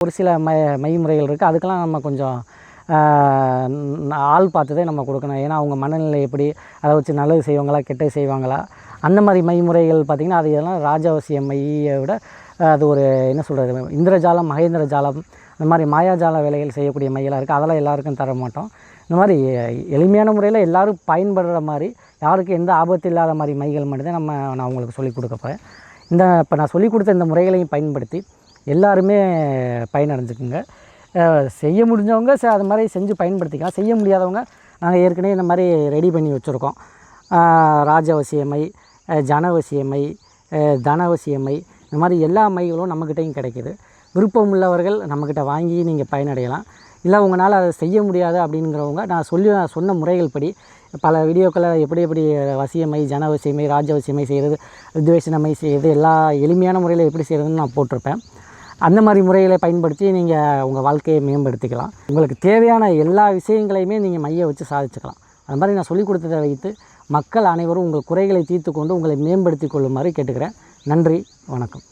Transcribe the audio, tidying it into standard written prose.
ஒரு சில மைமுறைகள் இருக்குது. அதுக்கெல்லாம் நம்ம கொஞ்சம் ஆள் பார்த்து தான் நம்ம கொடுக்கணும். ஏன்னா அவங்க மனநிலை எப்படி, அதை வச்சு நல்லது செய்வாங்களா கெட்டது செய்வாங்களா, அந்த மாதிரி மைமுறைகள் பார்த்திங்கன்னா அது எல்லாம் ராஜவசிய மையை விட அது ஒரு என்ன சொல்கிறது, இந்திரஜாலம் மகேந்திர ஜாலம் இந்த மாதிரி மாயாஜால வேலைகள் செய்யக்கூடிய மையெல்லாம் இருக்குது. அதெல்லாம் எல்லாருக்கும் தர மாட்டோம். இந்த மாதிரி எளிமையான முறையில் எல்லோரும் பயன்படுற மாதிரி, யாருக்கும் எந்த ஆபத்து இல்லாத மாதிரி மைகள் மட்டும்தான் நான் உங்களுக்கு சொல்லிக் கொடுக்க போகிறேன். இப்போ நான் சொல்லிக் கொடுத்த இந்த முறைகளையும் பயன்படுத்தி எல்லாருமே பயனடைஞ்சுக்குங்க. செய்ய முடிஞ்சவங்க அது மாதிரி செஞ்சு பயன்படுத்திக்கலாம். செய்ய முடியாதவங்க நாங்கள் ஏற்கனவே இந்த மாதிரி ரெடி பண்ணி வச்சுருக்கோம். ராஜவசியமை, ஜனவசியமை, தனவசியமை, இந்த மாதிரி எல்லா மைகளும் நம்மக்கிட்டையும் கிடைக்கிது. விருப்பம் உள்ளவர்கள் நம்மக்கிட்ட வாங்கி நீங்கள் பயனடையலாம். இல்லை உங்களால் அதை செய்ய முடியாது அப்படிங்கிறவங்க நான் சொன்ன முறைகள் படி பல வீடியோக்களை எப்படி வசியமை, ஜனவசியமை, ராஜவசியமை செய்கிறது, வித்வேஷனமை செய்கிறது, எல்லா எளிமையான முறையில் எப்படி செய்கிறதுன்னு நான் போட்டிருப்பேன். அந்த மாதிரி முறைகளை பயன்படுத்தி நீங்கள் உங்கள் வாழ்க்கையை மேம்படுத்திக்கலாம். உங்களுக்கு தேவையான எல்லா விஷயங்களையுமே நீங்கள் மையை வச்சு சாதிச்சுக்கலாம். அது மாதிரி நான் சொல்லிக் கொடுத்ததை வைத்து மக்கள் அனைவரும் உங்கள் குறைகளை தீர்த்து கொண்டு உங்களை மேம்படுத்தி கொள்ளுமாறு கேட்டுக்கிறேன். நன்றி, வணக்கம்.